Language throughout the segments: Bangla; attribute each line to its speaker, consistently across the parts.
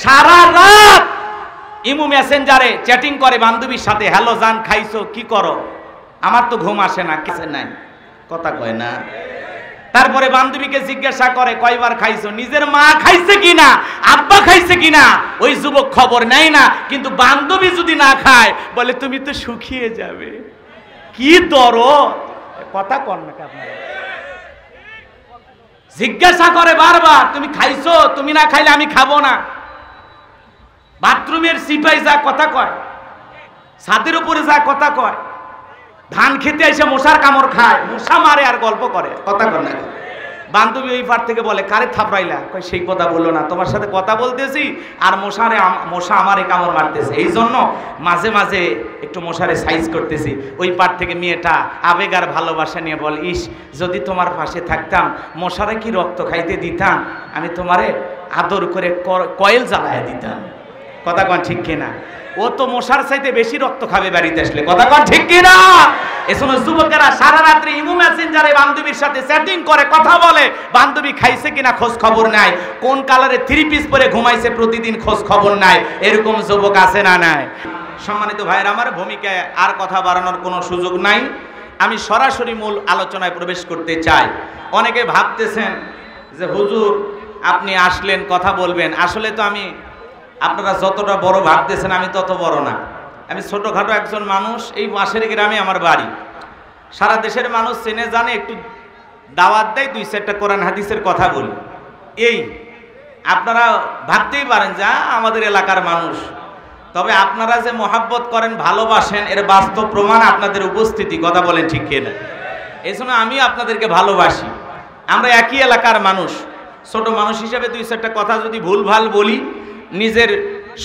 Speaker 1: সারা রাত ইমু মেসেঞ্জারে চ্যাটিং করে বান্ধবীর সাথে, হ্যালো জান খাইছো, কি করো? আমার তো ঘুম আসে না, কিছু নাই, কথা কয় না। তারপরে বান্ধবীকে জিজ্ঞাসা করে কয়বার খাইছো, নিজের মা খাইছে কিনা, আব্বা খাইছে কিনা ওই যুবক খবর নেয় না, কিন্তু বান্ধবী যদি না খায় বলে তুমি তো শুকিয়ে যাবে। কি দরদ, কথা কন না আপনারা। জিজ্ঞাসা করে বারবার তুমি খাইছো, তুমি না খাইলে আমি খাবো না। বাথরুমের সিপাই যা কথা কয়, ছাদের উপরে যা কথা কয়, ধান খেতে এসে মশার কামড় খায়, মশা মারে আর গল্প করে, কথা কর না। বান্ধবী ওই পার থেকে বলে কারে থাপড়াইলা? কয় সেই কথা বললো না, তোমার সাথে কথা বলতেছি আর মশা আমারে কামড় মারতেছে, এই জন্য মাঝে মাঝে একটু মশারে সাইজ করতেছি। ওই পার থেকে মেয়েটা আবেগ আর ভালোবাসা নিয়ে বল, ইস যদি তোমার পাশে থাকতাম মশারে কি রক্ত খাইতে দিতাম, আমি তোমারে আদর করে কয়েল জ্বালায় দিতাম। কথা কন ঠিক কিনা? ও তো মশার চাইতে বেশি রক্ত খাবে বাড়িতে আসলে, কথা কন ঠিক কিনা? এজন্য যুবকেরা সারা রাত্রি ইমো মেসেঞ্জারে বান্ধবীর সাথে চ্যাটিং করে, কথা বলে, বান্ধবী খাইছে কিনা খোঁজ খবর নাই, কোন কালারে থ্রি পিস পরে ঘুমাইছে প্রতিদিন খোঁজ খবর নাই। এরকম যুবক আছে না নাই? সম্মানিত ভাইয়ের আমার, ভূমিকায় আর কথা বাড়ানোর কোনো সুযোগ নাই, আমি সরাসরি মূল আলোচনায় প্রবেশ করতে চাই। অনেকে ভাবতেছেন যে হুজুর আপনি আসলেন কথা বলবেন, আসলে তো আমি আপনারা যতটা বড় ভাবতেছেন আমি তত বড় না, আমি ছোটখাটো একজন মানুষ। এই পাশের গ্রামে আমার বাড়ি, সারা দেশের মানুষ চেনে জানে, একটু দাওয়াত দেয়, দুই চারটা কোরআন হাদিসের কথা বলি, এই আপনারা ভাবতেই পারেন যা আমাদের এলাকার মানুষ। তবে আপনারা যে মহাব্বত করেন, ভালোবাসেন, এর বাস্তব প্রমাণ আপনাদের উপস্থিতি, কথা বলেন ঠিক কিনা? এই জন্য আমি আপনাদেরকে ভালোবাসি। আমরা একই এলাকার মানুষ, ছোট মানুষ হিসেবে দুই চারটা কথা যদি ভুলভাল বলি, নিজের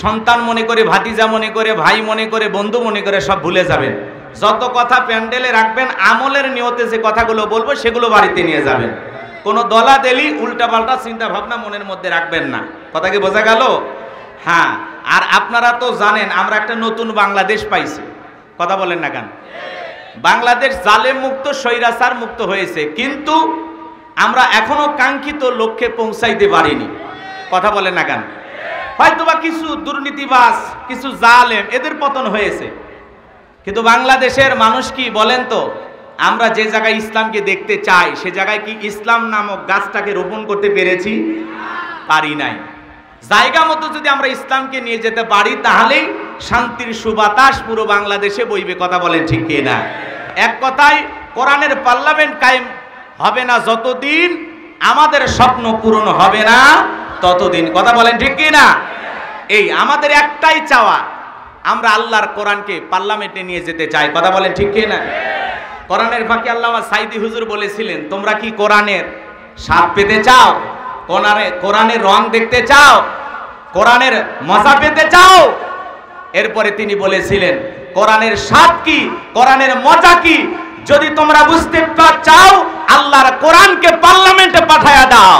Speaker 1: সন্তান মনে করে, ভাতিজা মনে করে, ভাই মনে করে, বন্ধু মনে করে সব ভুলে যাবেন। যত কথা প্যান্ডেলে রাখবেন, আমলের নিয়তে যে কথাগুলো বলবো সেগুলো বাড়িতে নিয়ে যাবেন। কোনো দলাদলি উল্টাপাল্টা চিন্তা ভাবনা মনের মধ্যে রাখবেন না। কথা কি বোঝা গেল? হ্যাঁ, আর আপনারা তো জানেন আমরা একটা নতুন বাংলাদেশ পাইছি, কথা বলেন না কেন? বাংলাদেশ জালেম মুক্ত, স্বৈরাচার মুক্ত হয়েছে, কিন্তু আমরা এখনো কাঙ্ক্ষিত লক্ষ্যে পৌঁছাইতে পারিনি, কথা বলেন না কেন? হয়তোবা কিছু দুর্নীতিবাজ, কিছু জালেম, এদের পতন হয়েছে, কিন্তু বাংলাদেশের মানুষ কি বলেন তো, আমরা যে জায়গায় ইসলামকে দেখতে চাই সে জায়গায় কি ইসলাম নামক গাছটাকে রোপণ করতে পেরেছি? পারি নাই। জায়গা মতো যদি আমরা ইসলামকে নিয়ে যেতে পারি, তাহলেই শান্তির সুবাতাস পুরো বাংলাদেশে বইবে, কথা বলেন ঠিক কিনা? এক কথায় কোরআনের পার্লামেন্ট কায়েম হবে না যতদিন, আমাদের স্বপ্ন পূরণ হবে না ততদিন, কথা বলেন ঠিক কিনা? এই আমাদের একটাই চাওয়া, আমরা আল্লাহর কোরআনকে পার্লামেন্টে নিয়ে যেতে চাই, কথা বলেন ঠিক কিনা? কোরআনের ফাঁকে আল্লামা সাইদি হুজুর বলেছিলেন, তোমরা কি কোরআনের স্বাদ পেতে চাও? কোরআনের রং দেখতে চাও? কোরআনের মজা পেতে চাও? এরপরে তিনি বলেছিলেন, কোরআনের স্বাদ কি, কোরআনের মজা কি, যদি তোমরা বুঝতে চাও আল্লাহর কোরআনকে পার্লামেন্টে পাঠায়া দাও,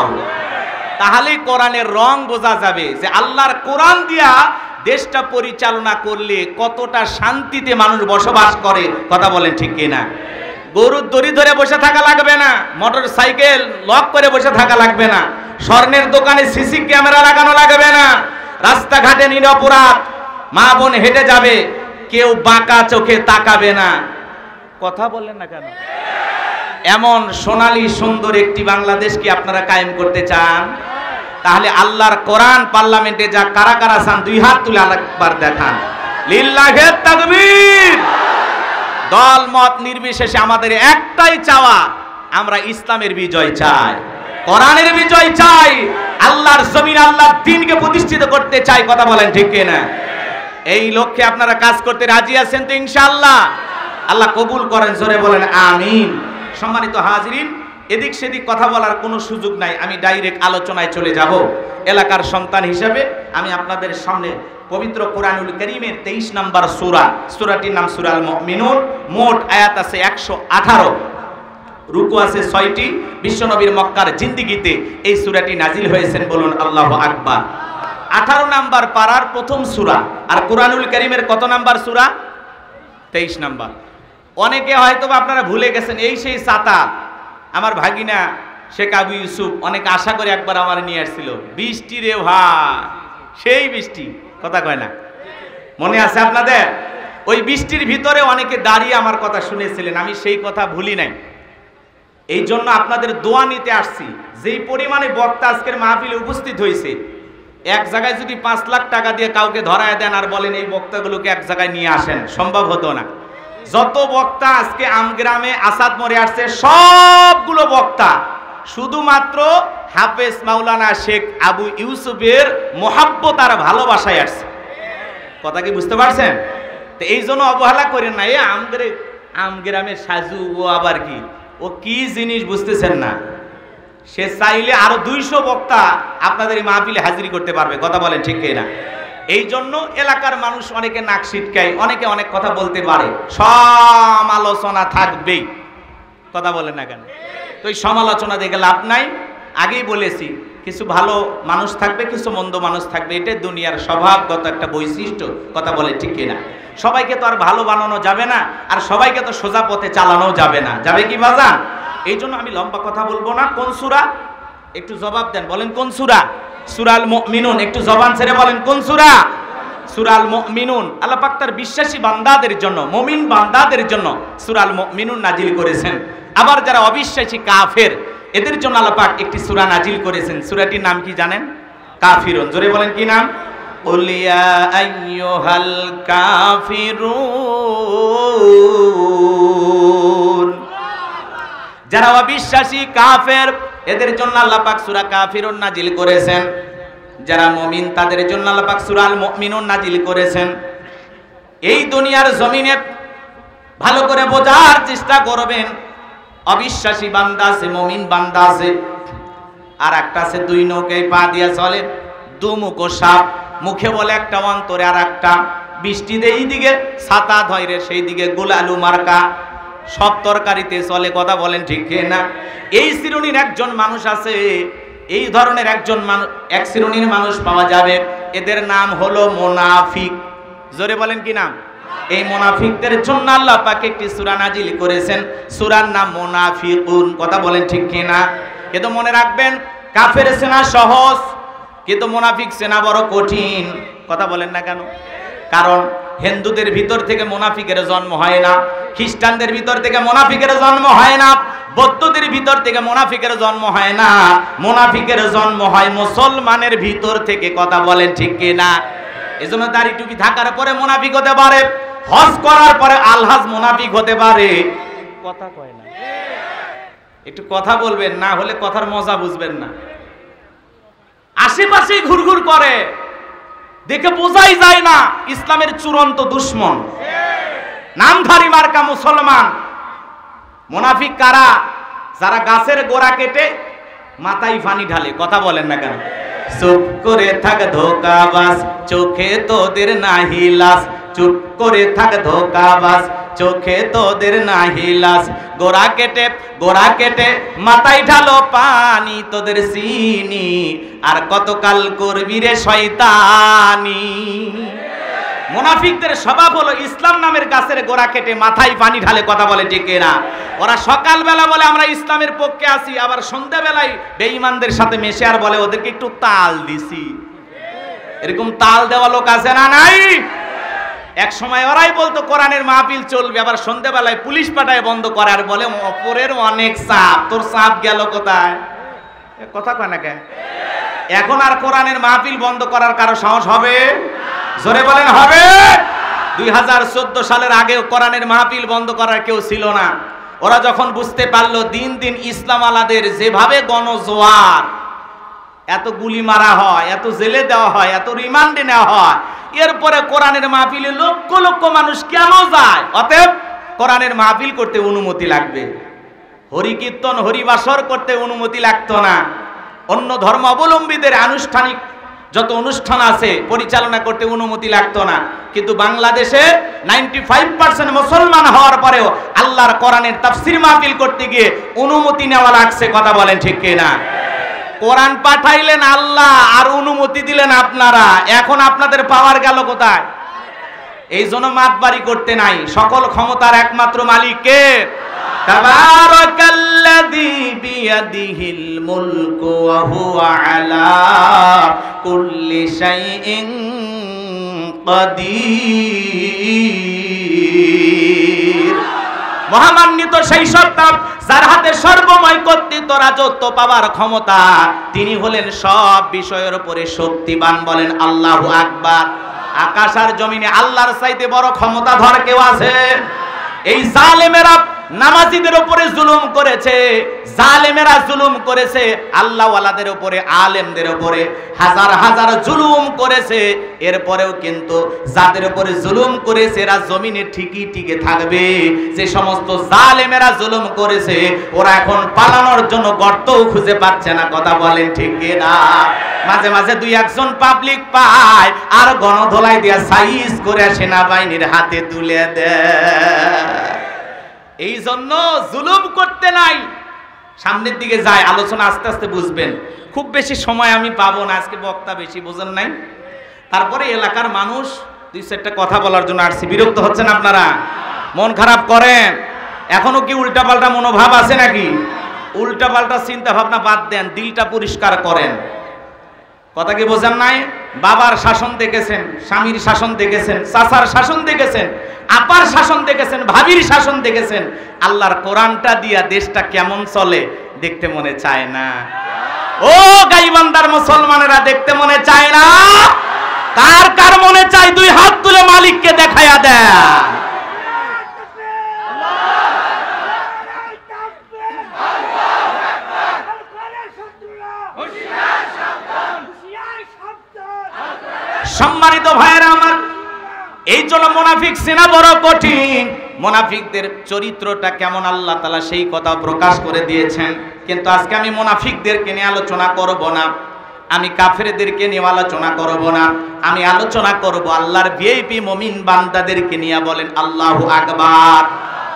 Speaker 1: তাহলেই কোরআনের রং বোঝা যাবে যে আল্লাহর কোরআন দিয়া দেশটা পরিচালনা করলে কতটা শান্তিতে মানুষ বসবাস করে, কথা বলেন ঠিক কিনা? গরুর দড়ি ধরে বসে থাকা লাগবে না, মোটর সাইকেল লক করে বসে থাকা লাগবে না, স্বর্ণের দোকানে সিসি ক্যামেরা লাগানো লাগবে না, রাস্তাঘাটে নিরপরাধ মা বোন হেঁটে যাবে, কেউ বাঁকা চোখে তাকাবে না, কথা বললেন না কেন? এমন সোনালী সুন্দর একটি বাংলাদেশ কি আপনারা কায়েম করতে চান? তাহলে আল্লাহর কোরআন পার্লামেন্টে যা কারা কারা চান, দুই হাত তুলে আরেকবার দেখান, লিল্লাহি তাকবীর। দল মত নির্বিশেষে আমাদের একটাই চাওয়া, আমরা ইসলামের বিজয় চাই, কোরআনের বিজয় চাই, আল্লাহর জমিন আল্লাহর দ্বীনকে প্রতিষ্ঠিত করতে চাই, কথা বলেন ঠিক কিনা? এই লক্ষ্যে আপনারা কাজ করতে রাজি আছেন তো ইনশাআল্লাহ? আল্লাহ কবুল করেন, জোরে বলেন আমিন। সম্মানিত হাজিরিন, এদিক সেদিক কথা বলার কোনো সুযোগ নাই, আমি ডাইরেক্ট আলোচনায় চলে যাব। এলাকার সন্তান হিসেবে আমি আপনাদের সামনে পবিত্র কোরআনুল কারীমের 23 নম্বর সূরা, সূরাটির নাম সূরাল মুমিনুন, মোট আয়াত আছে 118, রুকু আছে 6টি। বিশ্বনবীর মক্কার জিন্দেগিতে এই সূরাটি নাজিল হয়েছেন, বলুন আল্লাহু আকবার। 18 নম্বর পারার প্রথম সূরা, আর কোরআনুল কারীমের কত নাম্বার সূরা? 23 নম্বর। অনেকে হয়তো আপনারা ভুলে গেছেন, এই সেই ছাতা আমার ভাগিনা শেখ আবু ইউসুফ অনেক আশা করে একবার আমার নিয়ে আসছিল, বৃষ্টি রে ভাই, সেই বৃষ্টি, কথা কয় না? মনে আছে আপনাদের? ওই বৃষ্টির ভিতরে অনেকে দাঁড়িয়ে আমার কথা শুনেছিলেন, আমি সেই কথা ভুলি নাই। এই জন্য আপনাদের দোয়া নিতে আসছি। যেই পরিমাণে বক্তা আজকের মাহফিলে উপস্থিত হয়েছে, এক জায়গায় যদি 5 লাখ টাকা দিয়ে কাউকে ধরায় দেন আর বলেন এই বক্তাগুলোকে এক জায়গায় নিয়ে আসেন, সম্ভব হতো না। যত বক্তা আজকে আমগ্রামে আসাদ মোড়ে আসছে, সবগুলো বক্তা শুধুমাত্র হাফেজ মাওলানা শেখ আবু ইউসুফের মোহাব্বত আর ভালোবাসায় আসছে। কথা কি বুঝতে পারছেন? তো এই জন্য অবহেলা করেন না। এই আমগ্রামের সাজু ও আবার কি, ও কি জিনিস বুঝতেছেন না? সে চাইলে আরো 200 বক্তা আপনাদের এই মাহফিলে হাজিরি করতে পারবে। কথা বলেন ঠিক কিনা? এই জন্য এলাকার মানুষ অনেকে নাক সিটকায়, অনেকে অনেক কথা বলতে পারে, সমালোচনা থাকবেই। কথা বলেন না কেন? তো এই সমালোচনা দেখে লাভ নাই। আগেই বলেছি, কিছু ভালো মানুষ থাকবে, কিছু মন্দ মানুষ থাকবে, এটা দুনিয়ার স্বভাবগত একটা বৈশিষ্ট্য। কথা বলে ঠিক কিনা? সবাইকে তো আর ভালো বানানো যাবে না, আর সবাইকে তো সোজা পথে চালানো যাবে না। যাবে কি বাজান? এই জন্য আমি লম্বা কথা বলবো না। কোন সূরা? একটু জবাব দেন, বলেন কোন সূরা? সূরাল মুমিনুন। একটু জবান ছেড়ে বলেন কোন সূরা? সূরাল মুমিনুন। আল্লাহ পাক তার বিশ্বাসী বান্দাদের জন্য, মুমিন বান্দাদের জন্য সূরাল মুমিনুন নাজিল করেছেন। আবার যারা অবিশ্বাসী কাফের, এদের জন্য আল্লাহ পাক একটি সূরা নাজিল করেছেন। সূরাটির নাম কি জানেন? কাফিরুন। জোরে বলেন কি নাম? কুল ইয়া আইয়ুহাল কাফিরুন। যারা অবিশ্বাসী কাফের, এদের জন্য আল্লাহ পাক সূরা কাফিরুন নাজিল করেছেন। যারা মুমিন, তাদের জন্য আল্লাহ পাক সূরাল মুমিনুন নাজিল করেছেন। এই দুনিয়ার জমিনে ভালো করে বোঝার চেষ্টা করবেন। অবিশ্বাসী বান্দা আছে, মুমিন বান্দা আছে, আর একটা আছে 2 নৌকায় পা দিয়ে চলে, দুমুখো সাপ, মুখে বলে একটা, অন্তরে আর একটা। বৃষ্টিতে এইদিকে ছাতা ধরে, সেই দিকে গোলালু মার্কা, সব তরকারিতে চলে। কথা বলেন ঠিক না? এই শ্রেণীর একজন মানুষ আছে, এই ধরনের এক শ্রেণীর মানুষ পাওয়া যাবে। এদের নাম হলো মুনাফিক। জোরে বলেন কি নাম? এই মুনাফিকদের জন্য আল্লাহ পাক একটি সূরা নাজিল করেছেন, সূরার নাম মুনাফিকুন। কথা বলেন ঠিক কিনা? কিন্তু মনে রাখবেন, কাফের চেনা সহজ, কিন্তু মুনাফিক চেনা বড় কঠিন। কথা বলেন না কেন? কারণ হিন্দুদের ভিতর থেকে মুনাফিকের জন্ম হয় না, খ্রিস্টানদের ভিতর থেকে মুনাফিকের জন্ম হয় না, বৌদ্ধদের ভিতর থেকে মুনাফিকের জন্ম হয় না। মুনাফিকের জন্ম হয় মুসলমানের ভিতর থেকে। কথা বলেন ঠিক কিনা? এজন্য দাড়ি টুপি থাকার পরে মুনাফিক হতে পারে, হজ করার পরে আলহাজ মুনাফিক হতে পারে। কথা কয় না? একটু কথা বলবেন, না হলে কথার মজা বুঝবেন না। আশেপাশে ঘুরঘুর করে, দেখে বোঝাই যায় না ইসলামের চূড়ান্ত দুশ্মন, নামধারী মার্কা মুসলমান। মুনাফিক কারা? যারা গাছের গোড়া কেটে মাথায় পানি ঢালে। কথা বলেন না কেন? চুপ করে থাক ধোকাবাজ, চোখে তোদের নাহি লাজ। চুপ করে থাক ধোকাবাজ, চোখে তোদের নাহি লাজ। গোড়া কেটে মাথায় ঢালো পানি, তোদের চিনি আর কতকাল করবি রে শয়তানি। মুনাফিকদের স্বভাব হলো ইসলাম নামের গাছের গোড়া কেটে মাথায় পানি ঢালে। কথা বলে ঠিক না? ওরা সকালবেলা বলে আমরা ইসলামের পক্ষে আছি, আবার সন্ধ্যাবেলায় বেঈমানদের সাথে মেশে আর বলে ওদেরকে একটু তাল দিছি। এরকম তাল দেওয়া লোক আছে না নাই? এক সময় ওরাই বলতো কোরআনের মাহফিল চলবে, আবার সন্ধ্যাবেলায় পুলিশ পাঠায় বন্ধ করে আর বলে অপরের অনেক চাপ, তোর চাপ গেল কোথায়? কথা কয় না কেন? এখন আর কোরআনের মাহফিল বন্ধ করার কারো সাহস হবে? জোরে বলেন হবে? 2014 সালের আগে কোরআনের মাহফিল বন্ধ করার কেউ ছিল না। ওরা যখন বুঝতে পারলো দিন দিন ইসলাম আলাদের যেভাবে গণজোয়ার, এত গুলি মারা হয়, এত জেলে দেওয়া হয়, এত রিমান্ডে নেওয়া হয়, এরপরে কোরআনের মাহফিলে লক্ষ লক্ষ মানুষ কেন যায়? অতএব কোরআনের মাহফিল করতে অনুমতি লাগবে। হরি কীর্তন হরিবাসর করতে অনুমতি লাগতো না। অন্য ধর্ম অবলম্বীদের আনুষ্ঠানিক যত অনুষ্ঠান আছে পরিচালনা করতে অনুমতি লাগতো না। কিন্তু বাংলাদেশে 95% মুসলমান হওয়ার পরেও আল্লাহর কোরআনের তাফসীর মাহফিল করতে গিয়ে অনুমতি নেওয়া লাগছে। কথা বলেন ঠিক কিনা? কোরআন পাঠাইলেন আল্লাহ আর অনুমতি দিলেন আপনারা, এখন আপনাদের পাওয়ার গেল কোথায়? এই জন্য মাতবাড়ি করতে নাই। সকল ক্ষমতার একমাত্র মালিক কে? তাবারাকাল্লাযী বিয়াদিহিল মুলকু ওয়া হুয়া আলা কুল্লি শাইইন কাদির। মহামান্বিত সেই সত্তা যার হাতে সর্বময় কর্তৃত্ব রাজত্ব পাওয়ার ক্ষমতা, তিনি হলেন সব বিষয়ের উপরে শক্তিমান। বলেন আল্লাহু আকবার। আকাশ আর জমিনে আল্লাহর চাইতে বড় ক্ষমতাধর কেউ আছে? এই জালেমেরা নামাজীদের উপরে জুলুম করেছে, জালেমেরা জুলুম করেছে আল্লাহ ওয়ালাদের উপরে, আলেমদের উপরে হাজার হাজার জুলুম করেছে। এরপরেও কিন্তু যাদের উপরে জুলুম করেছে এরা জমিনে ঠিকই টিকে থাকবে। যে সমস্ত জালেমেরা জুলুম করেছে ওরা এখন পালানোর জন্য গর্তও খুঁজে পাচ্ছে না। কথা বলেন ঠিক কিনা? মাঝে মাঝে দুই একজন পাবলিক পায় আর গণধোলাই দিয়া সাইজ করে সেনাবাহিনীর হাতে তুলে দেয়। এই জন্য জুলুম করতে নাই। সামনের দিকে যায়, আলোচনা আস্তে আস্তে বুঝবেন। খুব বেশি সময় আমি পাবো না, আজকে বক্তা বেশি, বুঝেন নাই? তারপরে এলাকার মানুষ দুই চারটা কথা বলার জন্য আসছি। বিরক্ত হচ্ছেন আপনারা? মন খারাপ করেন? এখনো কি উল্টাপাল্টা মনোভাব আছে নাকি? উল্টাপাল্টা চিন্তা ভাবনা বাদ দেন, দিলটা পরিষ্কার করেন। কথা কি বোঝেন নাই? বাবার শাসন দেখেছেন, স্বামীর শাসন দেখেছেন, চাচার শাসন দেখেছেন, আপার শাসন দেখেছেন, ভাবির শাসন দেখেছেন। আল্লাহর কোরআনটা দিয়া দেশটা কেমন চলে দেখতে মনে চায় না? ও গাইবান্দার মুসলমানেরা, দেখতে মনে চায় না? কার কার মনে চায় দুই হাত তুলে মালিককে দেখায়া দেয়। সম্মানিত ভাইয়েরা আমার, এই জন্য মুনাফিক চেনা বড় কঠিন। মুনাফিকদের চরিত্রটা কেমন আল্লাহ তাআলা সেই কথা প্রকাশ করে দিয়েছেন। কিন্তু আজকে আমি মুনাফিকদেরকে নিয়ে আলোচনা করব না, আমি কাফেরদেরকে নিয়ে আলোচনা করব না, আমি আলোচনা করব আল্লাহর ভিআইপি মুমিন বান্দাদেরকে নিয়ে। বলেন আল্লাহু আকবার।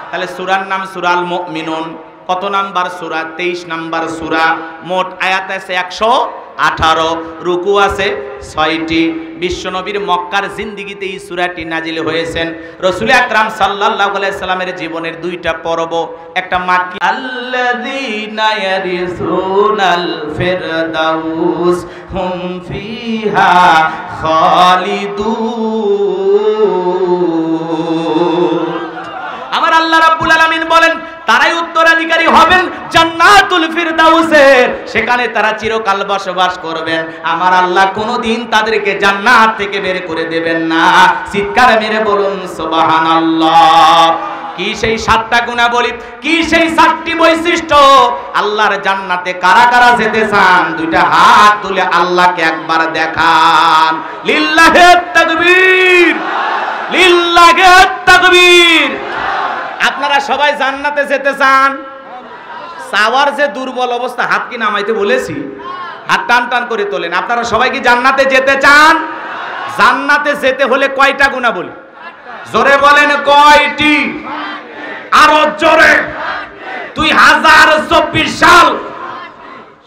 Speaker 1: তাহলে সূরার নাম সূরাল মুমিনুন। কত নাম্বার সূরা? 23 নাম্বার সূরা। মোট আয়াত আছে 118, রুকু আছে 6টি। বিশ্বনবীর মক্কার জিন্দেগিতে এই সূরাটি নাজিল হয়েছেন। রাসূল আকরাম সাল্লাল্লাহু আলাইহি সাল্লামের জীবনের দুইটা পর্ব, একটা মাক্কি আল্লাযীনা ইয়ারিসুনাল ফিরদাউস হুম ফিহা খালিদুন। আমার আল্লাহ রাব্বুল আলামিন বলেন তারাই উত্তরাধিকারী হবেন জান্নাতুল ফিরদাউসের, সেখানে তারা চিরকাল বসবাস করবেন। আমার আল্লাহ কোনোদিন তাদেরকে জান্নাত থেকে বের করে দেবেন না। চিৎকার মেরে বলুন সুবহানাল্লাহ। কি সেই 7টা গুণাবলী, কি সেই 7টি বৈশিষ্ট্য? আল্লাহর জান্নাতে কারা কারা যেতে চান? দুইটা হাত তুলে আল্লাহকে একবার দেখান। লিল্লাহি তাকবীর, লিল্লাহি তাকবীর। আপনারা সবাই জান্নাতে যেতে চান? চাওয়ার যে দুর্বল অবস্থা, হাত কি নামাইতে বলেছি? হাত টান টান করে তোলেন। আপনারা সবাই কি জান্নাতে যেতে চান? জান্নাতে যেতে হলে কয়টা গুণাবলী? জোরে বলেন কয়টি? আরো জোরে। 2024 সাল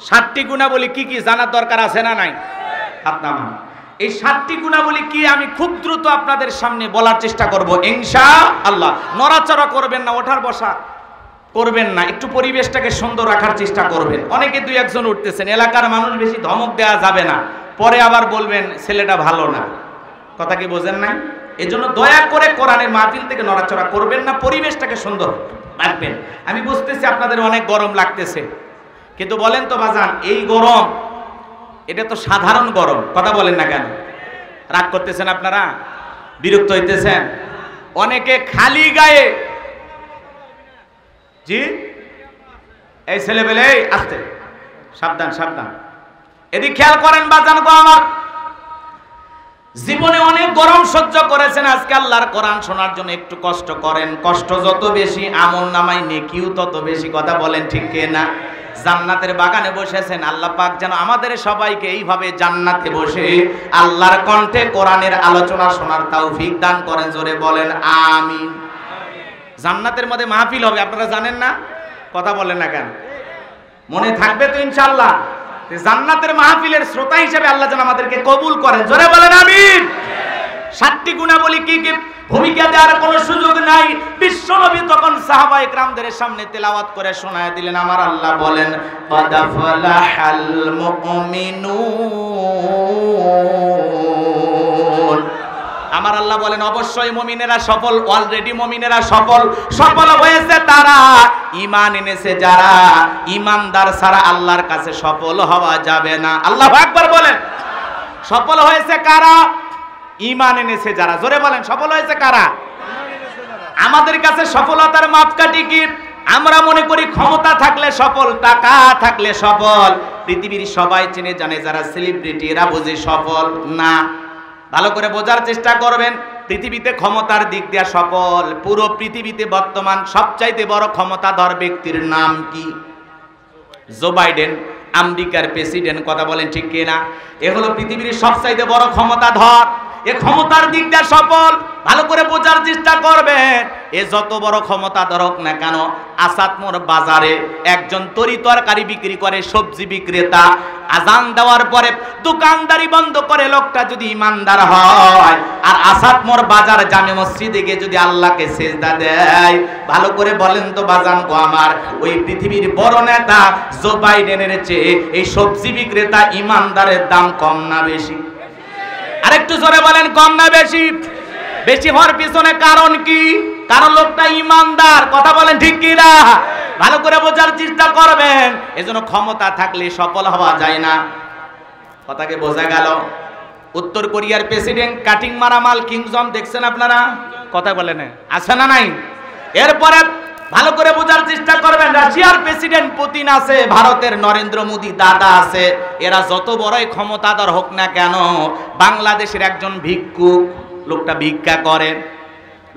Speaker 1: 7টি গুণাবলী কি কি জানার দরকার আছে না নাই? হাত নামান। এই 7টি গুণাবলী কি আমি খুব দ্রুত আপনাদের সামনে বলার চেষ্টা করব ইনশাআল্লাহ। নড়াচড়া করবেন না, ওঠার বসা করবেন না, একটু পরিবেশটাকে সুন্দর রাখার চেষ্টা করবেন। অনেকে দুই একজন উঠতেছেন, এলাকার মানুষ, বেশি ধমক দেওয়া যাবে না, পরে আবার বলবেন ছেলেটা ভালো না। কথা কি বোঝেন নাই? এজন্য দয়া করে কোরআনের মাহফিল থেকে নড়াচড়া করবেন না, পরিবেশটাকে সুন্দর রাখবেন। আমি বুঝতেছি আপনাদের অনেক গরম লাগতেছে, কিন্তু বলেন তো বাজান, এই গরম এটা তো সাধারণ গরম। কথা বলেন না কেন? রাগ করতেছেন আপনারা? বিরক্ত হইতেছেন? অনেকে খালি গায়ে, জি এই ছেলেবেলে আসতে, সাবধান সাবধান, এদিক খেয়াল করেন বাজান গো আমার। জীবনে অনেক গরম সহ্য করেছেন, আজকে আল্লাহর কোরআন শোনার জন্য একটু কষ্ট করেন। কষ্ট যত বেশি আমল নামায় নেকিও তত বেশি। কথা বলেন ঠিক কিনা? জান্নাতের বাগানে বসেছেন, আল্লাহ পাক যেন আমাদের সবাইকে এইভাবে জান্নাতে বসে আল্লাহর কণ্ঠে কোরআনের আলোচনা শোনার তৌফিক দান করেন। জোরে বলেন আমিন। জান্নাতের মধ্যে মাহফিল হবে, আপনারা জানেন না? কথা বলেন না কেন? মনে থাকবে তো ইনশাআল্লাহ? জান্নাতের মাহফিলের শ্রোতা হিসেবে আল্লাহ যেন আমাদেরকে কবুল করেন। জোরে বলেন আমিন। 7টি গুণাবলী কি কি ভূমিকা দেওয়ার কোনো সুযোগ নাই। বিশ্বনবী তখন সাহাবায়ে কেরামদের সামনে তেলাওয়াত করে শোনায় দিলেন। আমার আল্লাহ বলেন ক্বাদ আফলাহাল মুমিনুন। আমার আল্লাহ বলেন অবশ্যই মুমিনেরা সফল, অলরেডি মুমিনেরা সফল। সফল হয়েছে তারা ঈমান এনেছে যারা। ঈমানদার ছাড়া আল্লাহর কাছে সফল হওয়া যাবে না। আল্লাহু আকবার বলেন। সফল হয়েছে কারা? ঈমান এনেছে যারা। জোরে বলেন সফল হয়েছে কারা? আমাদের কাছে সফলতার মাপকাঠি কি? আমরা মনে করি ক্ষমতা থাকলে সফল, টাকা থাকলে সফল। পৃথিবীর সবাই চেনে জানে যারা সেলিব্রিটি এরা বুঝি সফল না। ভালো করে বোঝার চেষ্টা করবেন। পৃথিবীতে ক্ষমতার দিক দিয়ে সফল, পুরো পৃথিবীতে বর্তমান সবচাইতে বড় ক্ষমতাধর ব্যক্তির নাম কি? জো বাইডেন, আমেরিকার প্রেসিডেন্ট। কথা বলেন ঠিক কিনা? এ হলো পৃথিবীর সবচাইতে বড় ক্ষমতাধর। এ ক্ষমতার দিক দিয়ে সফল। ভালো করে বোঝার চেষ্টা করবেন। এ যত বড় ক্ষমতাধর হোক না কেন, আসাদমোর বাজারে একজন তরি তরকারি বিক্রি করে, সবজি বিক্রেতা, আজান দেওয়ার পরে দোকানদারি বন্ধ করে লোকটা যদি ইমানদার হয়, আর আসাদমোর বাজার জামে মসজিদে গিয়ে যদি আল্লাহকে সিজদা দেয়, ভালো করে বলেন তো বাজান গো আমার, ওই পৃথিবীর বড় নেতা জো বাইডেনের চেয়ে এই সবজি বিক্রেতা ইমানদারের দাম কম না বেশি? আরেকটু জোরে বলেন, কম না বেশি? বেশি হওয়ার পিছনে কারণ কি? কারণ লোকটা ইমানদার। কথা বলেন ঠিক কি না? ভালো করে বোঝার চেষ্টা করবেন। এজন্য ক্ষমতা থাকলে সফল হওয়া যায় না। কথাকে বোঝা গেল? উত্তর কোরিয়ার প্রেসিডেন্ট কাটিং মারা মাল কিং জং দেখছেন আপনারা? কথা বলেন আছে না নাই? এরপরে ভালো করে বোঝার চেষ্টা করবেন। রাশিয়ার প্রেসিডেন্ট পুতিন আছে, ভারতের নরেন্দ্র মোদী দাদা আছে। এরা যত বড়ই ক্ষমতাধর হোক না কেন, বাংলাদেশের একজন ভিক্ষুক, লোকটা ভিক্ষা করে,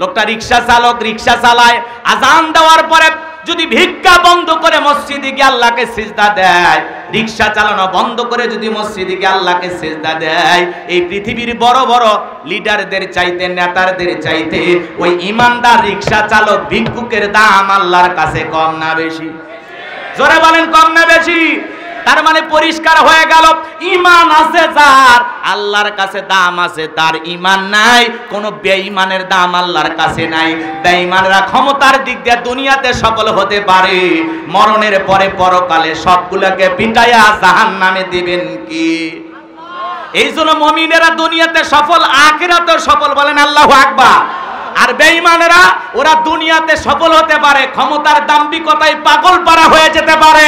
Speaker 1: লোকটা রিক্সা চালক, রিক্সা চালায়, আজান দেওয়ার পরে যদি ভিক্ষা বন্ধ করে মসজিদে গিয়ে আল্লাহকে সিজদা দেয়, রিক্সা চালানো বন্ধ করে যদি মসজিদে গিয়ে আল্লাহকে সিজদা দেয়, এই পৃথিবীর বড় বড় লিডারদের চাইতে, নেতাদের চাইতে ওই ইমানদার রিক্সা চালক ভিক্ষুকের দাম আল্লাহর কাছে কম না বেশি? জোরে বলেন, কম না বেশি? তার মানে পরিষ্কার হয়ে গেল, ঈমান আছে যার আল্লাহর কাছে দাম আছে, তার ঈমান নাই। কোন বেঈমানের দাম আল্লাহর কাছে নাই। বেঈমানরা ক্ষমতার দিক দিয়ে দুনিয়াতে সফল হতে পারে, মরণের পরে পরকালে সবগুলোকে পিটাইয়া জাহান্নামে দিবেন কি? এই জন্য মুমিনেরা দুনিয়াতে সফল, আখিরাতে সফল। বলেন আল্লাহু আকবার। আর বেঈমানেরা ওরা দুনিয়াতে সফল হতে পারে, ক্ষমতার দাম্ভিকতায় পাগল পারা হয়ে যেতে পারে,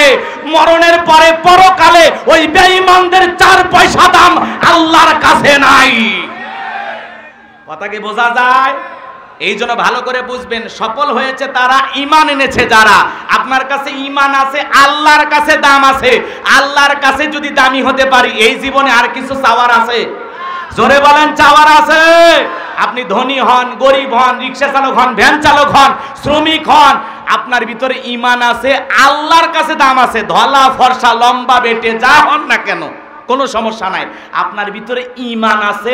Speaker 1: মরণের পরে পরকালে ওই বেঈমানদের 4 পয়সা দাম আল্লাহর কাছে নাই। কথা কি বোঝা যায়? এই জন্য ভালো করে বুঝবেন, সফল হয়েছে তারা ঈমান এনেছে যারা। আপনার কাছে ঈমান আছে, আল্লাহর কাছে দাম আছে। আল্লাহর কাছে যদি দামি হতে পারি, এই জীবনে আর কিছু চাওয়ার আছে? জোরে বলেন, চাওয়ার আছে? আপনি ধনী হন, গরিব হন, রিক্সা চালক হন, ভ্যান চালক হন, শ্রমিক হন, আপনার ভিতরে ঈমান আছে, আল্লাহর কাছে দাম আছে। ধলা ফর্সা লম্বা বেটে যা হন না কেন, কোনো সমস্যা নাই। আপনার ভিতরে ঈমান আছে,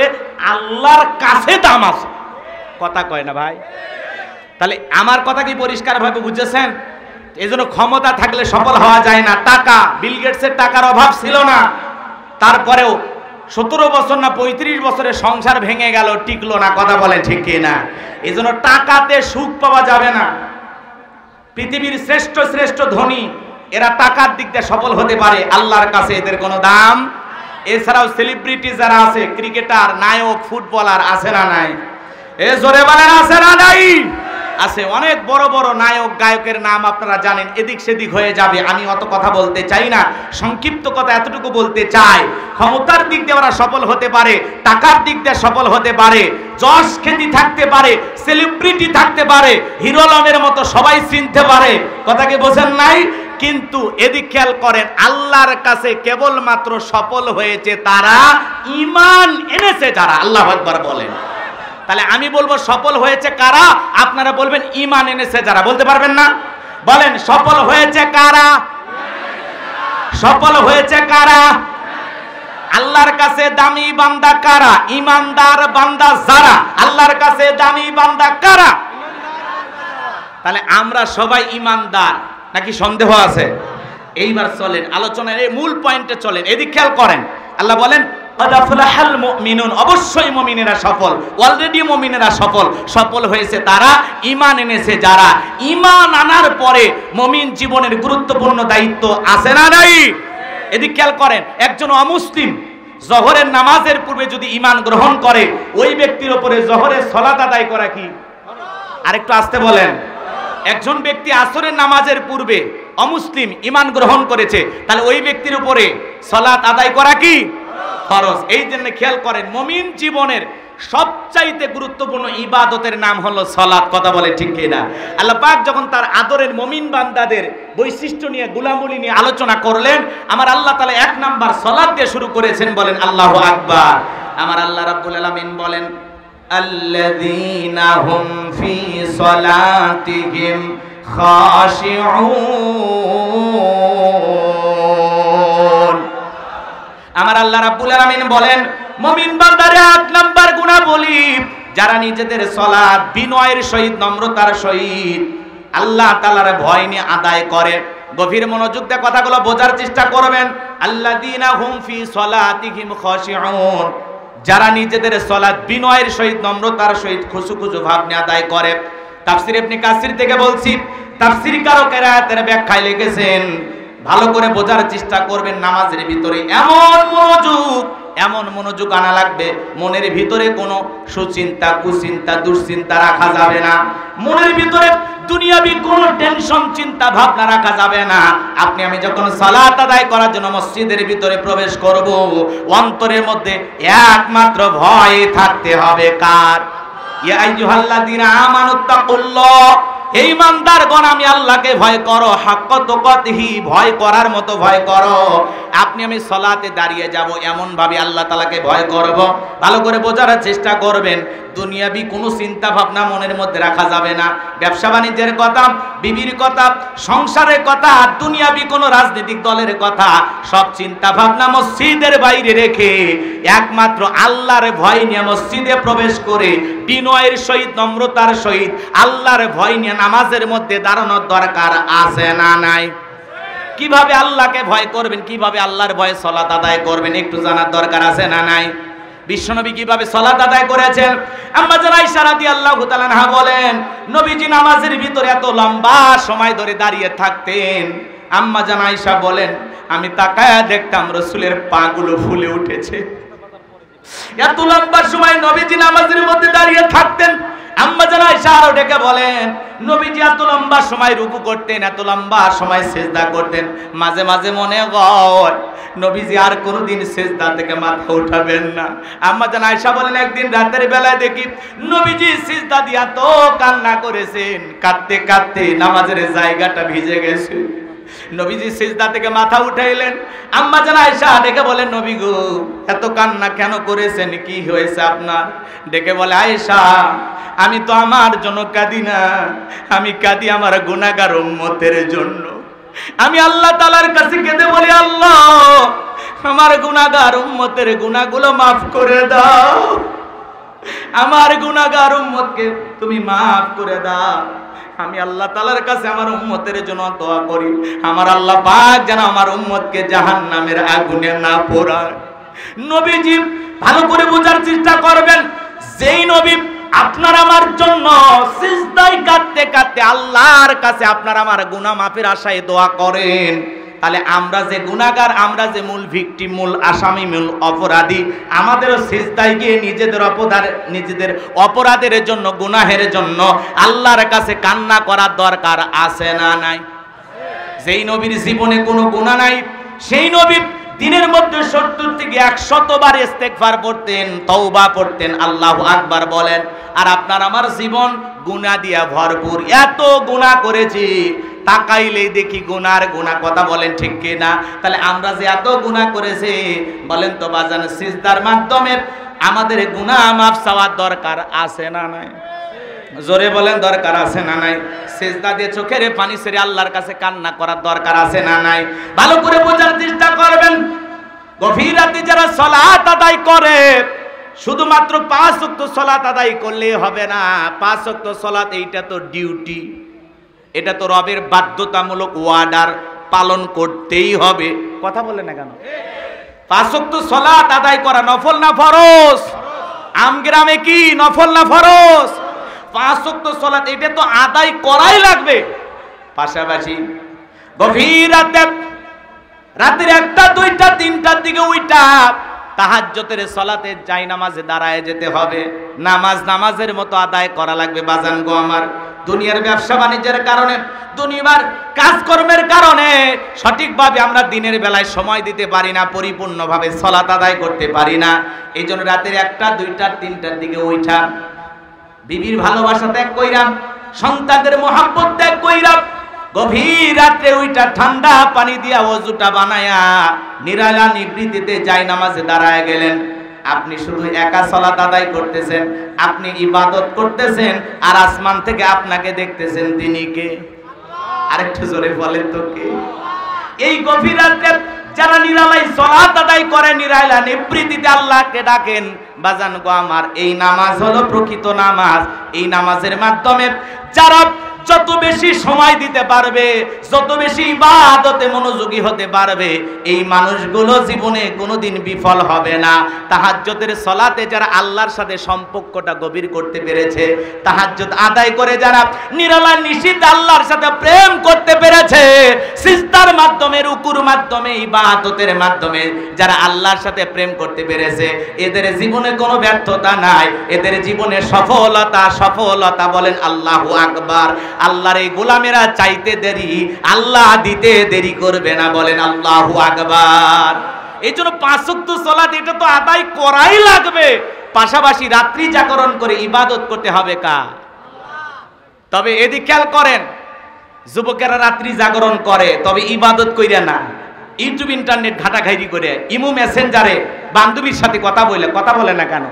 Speaker 1: আল্লাহর কাছে দাম আছে। কথা কয় না ভাই? তাহলে আমার কথা কি পরিষ্কার ভাবে বুঝেছেন? এই জন্য ক্ষমতা থাকলে সফল হওয়া যায় না। টাকা, বিল গেটসের টাকার অভাব ছিল না, তারপরেও 17 বছর না 35 বছরে সংসার ভেঙে গেল, টিকলো না। কথা বলেন ঠিক কি না? এই জন্য টাকাতে সুখ পাওয়া যাবে না। পৃথিবীর শ্রেষ্ঠ শ্রেষ্ঠ ধনী এরা টাকার দিক দিয়ে সফল হতে পারে, আল্লাহর কাছে এদের কোনো দাম। এছাড়াও সেলিব্রিটি যারা আছে, ক্রিকেটার, নায়ক, ফুটবলার আছে না নাই? এ জোরে বলেন, আছে না নাই? আছে। অনেক বড় বড় নায়ক গায়কের নাম আপনারা জানেন, এদিক সেদিক হয়ে যাবে, আমি অত কথা বলতে চাই না। সংক্ষিপ্ত কথা এতটুকু বলতে চাই, ক্ষমতার দিক দিয়ে ওরা সফল হতে পারে, টাকার দিক দিয়ে সফল হতে পারে, যশ খ্যাতি থাকতে পারে, সেলিব্রিটি থাকতে পারে, হিরো আলমের মতো সবাই চিনতে পারে। কথা কি বোঝেন নাই? কিন্তু এদিক খেয়াল করেন, আল্লাহর কাছে কেবলমাত্র সফল হয়েছে তারা ঈমান এনেছে যারা। আল্লাহু আকবার বলেন। তাহলে আমি বলবো সফল হয়েছে কারা, আপনারা বলবেন ঈমান এনেছে যারা। বলতে পারবেন না? বলেন সফল হয়েছে কারা? সফল হয়েছে কারা? আল্লাহর কাছে দামি বান্দা কারা? ঈমানদার বান্দা যারা। আল্লাহর কাছে দামি বান্দা কারা? তাহলে আমরা সবাই ঈমানদার নাকি সন্দেহ আছে? এইবার চলেন আলোচনার এই মূল পয়েন্টে চলেন। এদিক খেয়াল করেন, আল্লাহ বলেন قد أفلح المؤمنون অবশ্যই মুমিনেরা সফল, অলরেডি মুমিনেরা সফল হয়েছে তারা ঈমান এনেছে যারা। ঈমান আনার পরে মুমিন জীবনের গুরুত্বপূর্ণ দায়িত্ব আছে না নাই? এদিক খেয়াল করেন, একজন অমুসলিম জোহরের নামাজের পূর্বে যদি ঈমান গ্রহণ করে, ওই ব্যক্তির উপরে জোহরের সালাত আদায় করা কি? আরেকটু আস্তে বলেন। একজন ব্যক্তি আসরের নামাজের পূর্বে অমুসলিম ঈমান গ্রহণ করেছে, তাহলে ওই ব্যক্তির উপরে সালাত আদায় করা কি? ফরজ। এই জন্য খেয়াল করেন, মুমিন জীবনের সবচাইতে গুরুত্বপূর্ণ ইবাদতের নাম হলো সালাত। কথা বলে ঠিক কিনা? আল্লাহ পাক যখন তার আদরের মুমিন বান্দাদের বৈশিষ্ট্য নিয়ে, গুলামুলি নিয়ে আলোচনা করলেন, আমার আল্লাহ তাআলা 1 নাম্বার সালাত দিয়ে শুরু করেছেন। বলেন আল্লাহু আকবার। আমার আল্লাহ রাব্বুল আলামিন বলেন, আল্লাযীনা হুম ফি সালাতিহিম খাশিউন। আমার আল্লাহ রাব্বুল আলামিন বলেন, মুমিন বান্দারে 8 নাম্বার গুণাবলী, যারা নিজেদের সালাত বিনয়ের সহিত, নম্রতার সহিত আল্লাহ তাআলার ভয় নিয়ে আদায় করে। গভীর মনোযোগ দিয়ে কথাগুলো বোঝার চেষ্টা করবেন। আল্লাযীনা হুম ফি সালাতিহিম খাশিউন, যারা নিজেদের সালাত বিনয়ের সহিত, নম্রতার সহিত, খুশুখুশু ভাব নিয়ে আদায় করে। তাফসীর ইবনে কাসির থেকে বলছি, তাফসীর কারকেরা আয়াতের ব্যাখ্যায় লিখেছেন, ভালো করে বোঝার চেষ্টা করবেন। নামাজের ভিতরে এমন মনোযোগ আনা লাগবে, মনের ভিতরে কোনো সুচিন্তা, কুচিন্তা, দুশ্চিন্তা রাখা যাবে না। মনের ভিতরে দুনিয়াবি কোনো টেনশন, চিন্তা ভাবনা রাখা যাবে না। আপনি আমি যখন সালাত আদায় করার জন্য মসজিদের ভিতরে প্রবেশ করব, অন্তরের মধ্যে একমাত্র ভয় থাকতে হবে কার? ইয়া আইয়ুহাল্লাযীনা আমানুত্তাকুল্লাহ, হে ঈমানদারগণ আমি আল্লাহকে ভয় করো, হাক্কা তুকাতিহি, ভয় করার মতো ভয় করো। আপনি আমি সালাতে দাঁড়িয়ে যাব, এমন ভাবে আল্লাহ তাআলাকে ভয় করব। ভালো করে বোঝার চেষ্টা করবেন, দুনিয়াবি কোনো চিন্তা ভাবনা মনের মধ্যে রাখা যাবে না। ব্যবসা বাণিজ্যের কথা, বিবির কথা, সংসারের কথা, দুনিয়াবি কোনো রাজনৈতিক দলের কথা, সব চিন্তা ভাবনা মসজিদের বাইরে রেখে একমাত্র আল্লাহর ভয় নিয়ে মসজিদে প্রবেশ করে বিনয়ের সহিত, নম্রতার সহিত আল্লাহর ভয় নিয়ে নামাজের মধ্যে দাঁড়ানোর দরকার আছে না নাই? কিভাবে আল্লাহকে ভয় করবেন, কিভাবে আল্লাহর ভয়ে সালাত আদায় করবেন, একটু জানার দরকার আছে না নাই? বিশ্বনবী কিভাবে সালাত আদায় করেছেন? আম্মা জান আয়েশা রাদিয়াল্লাহু তাআলা আনহা বলেন, নবীজি নামাজের ভিতরে এত লম্বা সময় ধরে দাঁড়িয়ে থাকতেন। আম্মা জান আয়েশা বলেন, আমি তাকায়া দেখতাম রাসূলের পাগুলো ফুলে উঠেছে। এত লম্বা সময় নবীজি নামাজের মধ্যে দাঁড়িয়ে থাকতেন। আম্মা জান আয়েশা আরো ডেকে বলেন, নবীজি এত লম্বা সময় রুকু করতেন, এত লম্বা সময় সিজদা করতেন, মাঝে মাঝে মনে হয় নবীজি আর কোনোদিন সিজদা থেকে মাথা উঠাবেন না। আম্মা জান আয়েশা বলেন, একদিন রাতের বেলায় দেখি নবীজি সিজদা দিয়া তো কান্না করেছেন, কাঁদতে কাঁদতে নামাজের জায়গাটা ভিজে গেছে। নবীজি সিজদা থেকে মাথা উঠাইলেন। আম্মা জান আয়েশা ডেকে বলেন, নবী গো এত কান্না কেন করেছেন, কি হয়েছে আপনার? ডেকে বলে, আয়েশা আমি তো আমার জন্য কাঁদি না, আমি কাঁদি আমার গুনাহগার উম্মতের জন্য। আমি আল্লাহ তাআলার কাছে কেঁদে বলি, আল্লাহ আমার গুনাহগার উম্মতের গুনাহগুলো মাফ করে দাও, আমার গুনাহগার উম্মতকে তুমি মাফ করে দাও। আমি আল্লাহ তাআলার কাছে আমার উম্মতের জন্য দোয়া করি, আমার আল্লাহ পাক যেন আমার উম্মতকে জাহান্নামের আগুনে না পোড়ায়। নবীজি ভালো করে বোঝার চেষ্টা করবেন, যেই নবী আপনার আমার জন্য সিজদায় কাঁদতে কাঁদতে আল্লাহর কাছে আপনার আমার গুনাহ মাফের আশায় দোয়া করেন, তাহলে আমরা যে গুনাহগার, আমরা যে মূল ভিকটিম, মূল আসামি, মূল অপরাধী, আমাদেরও সিজদায় গিয়ে নিজেদের অপরাধের জন্য, গুনাহের জন্য আল্লাহর কাছে কান্না করার দরকার আছে না নাই? যেই নবীর জীবনে কোনো গুনাহ নাই, সেই নবী দিনের মধ্যে 70 থেকে 100 বার ইস্তেগফার পড়তেন, তওবা পড়তেন, আল্লাহু আকবার বলেন। আর আপনার আমার জীবন গুনাহ দিয়া ভরপুর, এত গুনাহ করেছি, তাকাইলেই দেখি গুনার গুনাহ। কথা বলেন ঠিক কি না? তাহলে আমরা যে এত গুনাহ করেছি, বলেন তো বাজান, সিজদার মাধ্যমে আমাদের গুনাহ মাফ চাওয়ার দরকার আছে না নাই? জোরে বলেন, দরকার আছে না নাই? সিজদা দিয়ে চোখের পানি ছেড়ে আল্লাহর কাছে কান্না করার দরকার আছে না নাই? ভালো করে বোঝার চেষ্টা করবেন। গভীর রাতে যারা সালাত আদায় করে, শুধুমাত্র 5 ওয়াক্ত সালাত আদায় করলেই হবে না। 5 ওয়াক্ত সালাত এইটা তো ডিউটি, এটা তো রবের বাধ্যতামূলক ওয়ার্ডার, পালন করতেই হবে। কথা বলে না কেন? পাঁচ ওয়াক্ত সালাত আদায় করা নফল না ফরজ? আমগ্রামে কি নফল না ফরজ? পাঁচ ওয়াক্ত সালাত এটা তো আদায় করাই লাগবে। পাশাপাশি গভীর রাতে, রাতের 1টা 2টা 3টার দিকে উইটা তাহাজ্জুদের সালাতে যাই নামাজে দাঁড়ায় যেতে হবে। নামাজের মতো আদায় করা লাগবে বাজান গো আমার। দুনিয়ার ব্যবসা বাণিজ্যের কারণে, দুনিয়ার কাজকর্মের কারণে সঠিকভাবে আমরা দিনের বেলায় সময় দিতে পারি না, পরিপূর্ণভাবে সালাত আদায় করতে পারি না। এই জন্য রাতের 1টা 2টা 3টার দিকে উঠা বিবির ভালোবাসা ত্যাগ কইরাম, সন্তানদের মহব্বত ত্যাগ কইরাম, গভীর রাত্রে ওইটা ঠান্ডা পানি দিয়া ওযুটা বানায়া নিরালা নিবৃত্তিতে যাই নামাজে দাঁড়ায় গেলেন। আপনি শুধু একা সালাত আদায় করতেছেন, আপনি ইবাদত করতেছেন, আর আসমান থেকে আপনাকে দেখতেছেন তিনি কে? আরেকটু জোরে বলেন তো কে? এই গভীর রাতে যারা নিরালাই সালাত আদায় করে, নিরালা নিবৃত্তিতে আল্লাহকে ডাকেন, বাজান গো আমার, এই নামাজ হলো প্রকৃত নামাজ। এই নামাজের মাধ্যমে যারা যত বেশি সময় দিতে পারবে, যত বেশি ইবাদতে মনোযোগী হতে পারবে, এই মানুষগুলো জীবনে কোনোদিন বিফল হবে না। তাহাজ্জুদের সালাতে যারা আল্লাহর সাথে সম্পর্কটা গভীর করতে পেরেছে, তাহাজ্জুদ আদায় করে যারা নিরালা নিশিত আল্লাহর সাথে প্রেম করতে পেরেছে, সিজদার মাধ্যমে, রুকুর মাধ্যমে, ইবাদতের মাধ্যমে যারা আল্লাহর সাথে প্রেম করতে পেরেছে, এদের জীবনে কোনো ব্যর্থতা নাই, এদের জীবনে সফলতা বলেন আল্লাহু আকবার। আল্লাহর এই গোলামেরা চাইতে দেরি, আল্লাহ দিতে দেরি করবে না, বলেন আল্লাহু আকবার। এই জন্য পাঁচ ওয়াক্ত সালাত এটা তো আদায় করাই লাগবে। পাশাপাশি রাত্রি জাগরণ করে ইবাদত করতে হবে কার? তবে এদিক খেয়াল করেন, যুবকেরা রাত্রি জাগরণ করে তবে ইবাদত কইরা না, ইউটিউব ইন্টারনেট ঘাটাঘাটি করে, ইমো মেসেঞ্জারে বান্ধবীর সাথে কথা বলে না কেন?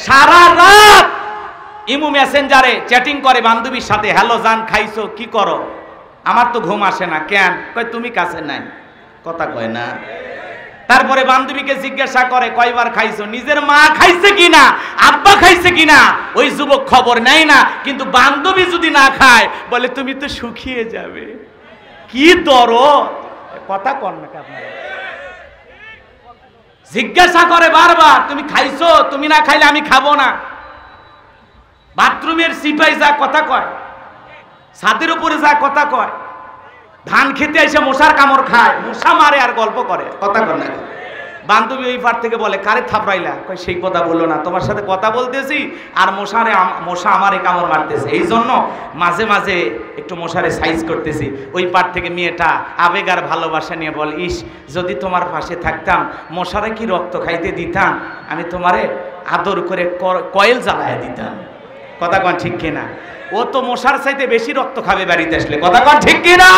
Speaker 1: সারা রাত ইমো মেসেঞ্জারে চ্যাটিং করে বান্ধবীর সাথে, হ্যালো জান খাইছো, কি করো? আমার তো ঘুম আসে না। কেন? কয় তুমি কাছে নাই, কথা কয় না। তারপরে বান্ধবীকে জিজ্ঞাসা করে কয়বার খাইছো, নিজের মা খাইছে কিনা, আব্বা খাইছে কিনা ওই যুবক খবর নেয় না, কিন্তু বান্ধবী যদি না খায় বলে তুমি তো শুকিয়ে যাবে। কি দরদ, কথা কন না আপনারা? জিজ্ঞাসা করে বারবার তুমি খাইছো, তুমি না খাইলে আমি খাবো না। বাথরুমের সিপাই যা কথা কয়, ছাদের উপরে যা কথা কয়, ধান খেতে এসে মশার কামড় খায়, মশা মারে আর গল্প করে, কথা কয় না? বান্ধবী ওই পার থেকে বলে কারে থাপড়াইলা? কয় সেই কথা বললো না, তোমার সাথে কথা বলতেছি আর মশা আমারে কামড় মারতেছে, এই জন্য মাঝে মাঝে একটু মশারে সাইজ করতেছি। ওই পার থেকে মেয়েটা আবেগ আর ভালোবাসা নিয়ে বল, ইস যদি তোমার পাশে থাকতাম, মশারে কি রক্ত খাইতে দিতাম, আমি তোমারে আদর করে কয়েল জ্বালায় দিতাম। কথা কন ঠিক কিনা? ও তো মশার চাইতে বেশি রক্ত খাবে বাড়িতে আসলে, কথা কন ঠিক কিনা?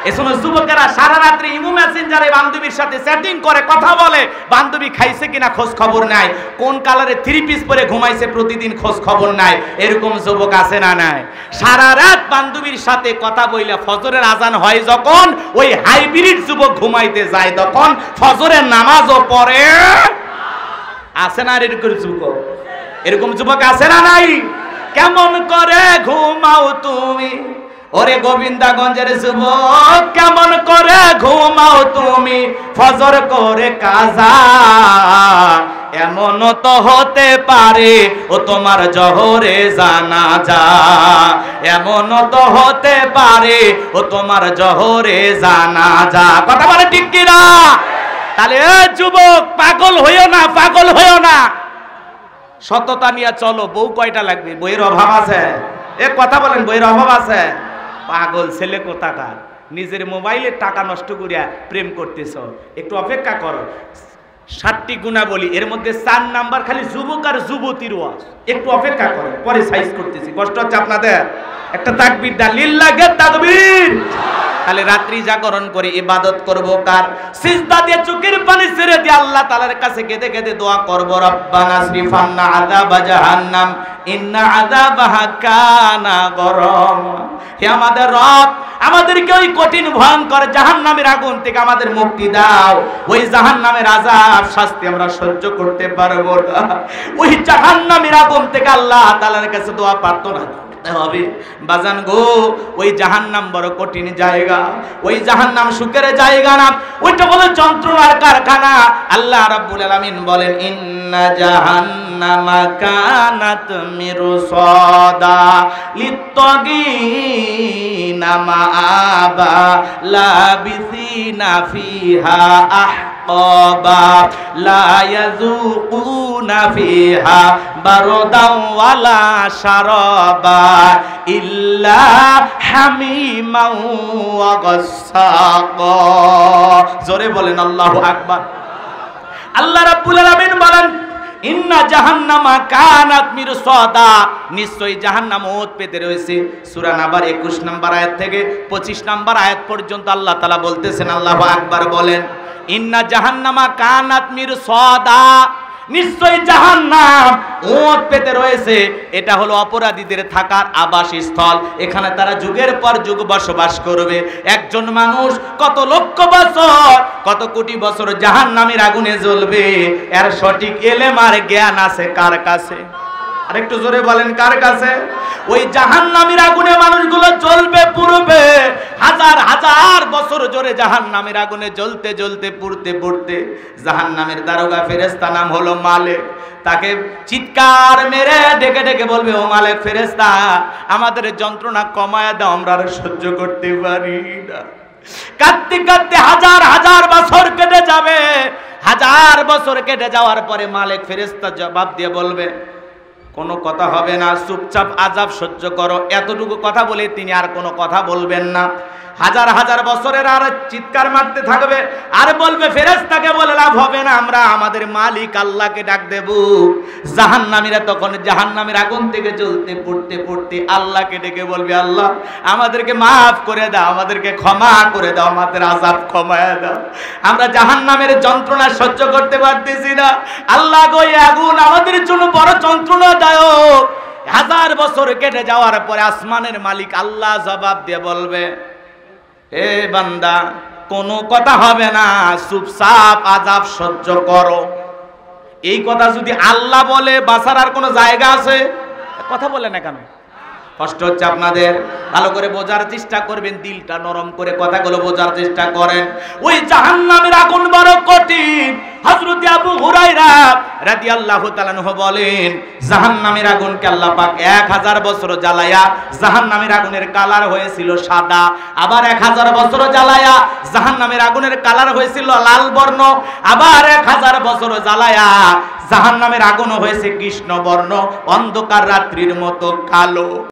Speaker 1: এজন্য যুবকেরা সারা রাত্রি ইমো মেসেঞ্জারে বান্ধবীর সাথে চ্যাটিং করে, কথা বলে, বান্ধবী খাইছে কিনা খোঁজ খবর নাই, কোন কালারে 3 পিস পরে ঘুমাইছে প্রতিদিন খোঁজ খবর নাই। এরকম যুবক আছে না নাই? সারা রাত বান্ধবীর সাথে কথা বইলা ফজরের আজান হয় যখন, ওই হাইব্রিড যুবক ঘুমাইতে যায় তখন ফজরের নামাজও পড়ে। আছে না এরকম যুবক? এরকম যুবক আছে না নাই? কেমন করে ঘুমাও তুমি ওরে গোবিন্দাগঞ্জের যুবক, কেমন করে ঘুমাও তুমি ফজর করে কাজা? এমন তো হতে পারে ও তোমার জোহরে জানাজা, এমন তো হতে পারে ও তোমার জোহরে জানাজা। কথা বলে ঠিক কিনা? তাহলে যুবক পাগল হইও না, পাগল হইও না, সততা নিয়ে চলো। বউ কয়টা লাগবে? বইয়ের অভাব আছে? এ কথা বলেন, বইয়ের অভাব আছে? পাগল ছেলে কোথাকার, নিজের মোবাইলে টাকা নষ্ট করিয়া প্রেম করতেছ, একটু অপেক্ষা করো। 7টি গুণাবলী, এর মধ্যে 4 নাম্বার খালি যুবক আর যুবতীর ওয়াজ, একটু অপেক্ষা করো, পরে সাইজ করতেছি। কষ্ট হচ্ছে আপনাদের? একটা তাকবীর দা, লিল্লাহে তাকবীর। তাহলে রাত্রি জাগরণ করে ইবাদত করব কার? সিজদা দিয়ে চোখের পানি ছেড়ে দিয়ে আল্লাহ তাআলার কাছে কেঁদে কেঁদে দোয়া করব, রব্বানা সরিফান্না আযাবা জাহান্নাম ইন্না আযাবাহা কানা গরম। হে আমাদের রব, আমাদেরকে ওই কঠিন ভয়ঙ্কর জাহান্নামের আগুন থেকে আমাদের মুক্তি দাও। ওই জাহান্নামের আযাব শাস্তি আমরা সহ্য করতে পারবো না। ওই জাহান্নামের আগুন থেকে আল্লাহ তাআলার কাছে দোয়া প্রার্থনা করতে হবে। বাজান গো, ওই জাহান্নাম বড় কঠিন জায়গা, ওই জাহান্নাম সুখের জায়গা না, ওইটা হলো যন্ত্রণার কারখানা। আল্লাহ রাব্বুল আলামিন বলেন, ইন্না জাহান্নামা কানাত মিরসাদা লিত্তাগিনা মাআবা লাবিসিনা ফিহা আহকাবা লা ইয়াযুকুনা ফিহা বারদাও ওয়ালা শারাবা ইল্লা হামিমাও ওয়া গাসসাকা। জোরে বলেন আল্লাহু আকবার। আল্লাহ রাব্বুল আলামিন বলেন, ইন্না জাহান্নামা কানাত মিরসাদা, নিশ্চয়ই জাহান্নাম ওত পেতে রয়েছে। সূরা নাবার 21 নম্বর আয়াত থেকে 25 নম্বর আয়াত পর্যন্ত আল্লাহ তাআলা বলতেছেন, আল্লাহু আকবার বলেন, ইন্না জাহান্নামা কানাত মিরসাদা, নিশ্চয়ই জাহান্নাম ওত পেতে রয়েছে। এটা হলো অপরাধীদের থাকার আবাসস্থল। এখানে তারা যুগের পর যুগ বসবাস করবে। একজন মানুষ কত লক্ষ বছর, কত কোটি বছর জাহান্নামের আগুনে জ্বলবে, এর সঠিক এলেম আর জ্ঞান আছে কার কাছে? আর একটু জোরে বলেন, কার কাছে? ওই জাহান্নামের আগুনে মানুষগুলো জ্বলবে, পুড়বে, হাজার হাজার বছর জোরে জাহান্নামের আগুনে জ্বলতে জ্বলতে পুড়তে পুড়তে জাহান্নামের দারোগা ফেরেশতা নাম হলো মালিক, তাকে চিৎকার মেরে ডেকে ডেকে বলবে, ও মালিক ফেরেশতা, আমাদের যন্ত্রণা কমায় দাও, আমরা আর সহ্য করতে পারি না। কাঁদতে কাঁদতে হাজার হাজার বছর কেটে যাবে। হাজার বছর কেটে যাওয়ার পরে মালিক ফেরেশতা জবাব দিয়ে বলবে, কোনো কথা হবে না, চুপচাপ আযাব সহ্য করো। এতটুকু কথা বলে তিনি আর কোনো কথা বলবেন না। হাজার হাজার বছরের আর চিৎকার মারতে থাকবে, আর বলবে ফেরেশতাকে বলে লাভ হবে না, আমরা আমাদের মালিক আল্লাহকে ডাক দেব। জাহান্নামীরা তখন জাহান্নামের আগুন থেকে জ্বলতে পড়তে পড়তে আল্লাহকে ডেকে বলবে, আল্লাহ আমাদেরকে মাফ করে দাও, আমাদেরকে ক্ষমা করে দাও, আমাদের আযাব ক্ষমায় দাও, আমরা জাহান্নামের যন্ত্রণা সহ্য করতে পারতেছি না। আল্লাহ গো, এই আগুন আমাদের জন্য বড় যন্ত্রণাদায়ক। হাজার বছর কেটে যাওয়ার পরে আসমানের মালিক আল্লাহ জবাব দিয়ে বলবে, এ বান্দা, কোনো কথা হবে না, চুপচাপ আযাব সহ্য করো। এই কথা যদি আল্লাহ বলে, বাঁচার আর কোনো জায়গা আছে? কথা বলে না কেন? কষ্ট হচ্ছে আপনাদের? ভালো করে বোঝার চেষ্টা করবেন, দিলটা নরম করে কথাগুলো বোঝার চেষ্টা করেন। ওই জাহান্নামের আগুন বড় কঠিন। হযরত আবু হুরায়রা রাদিয়াল্লাহু তাআলা আনহু বলেন, জাহান্নামের আগুনকে আল্লাহ পাক 1000 বছর জ্বালায়া জাহান্নামের আগুনের কালার হয়েছিল সাদা, আবার 1000 বছর জ্বালায়া জাহান্নামের আগুনের কালার হয়েছিল লাল বর্ণ, আবার 1000 বছর জ্বালায়া জাহান্নামের আগুন হয়েছে কৃষ্ণ বর্ণ, অন্ধকার রাত্রির মতো কালো।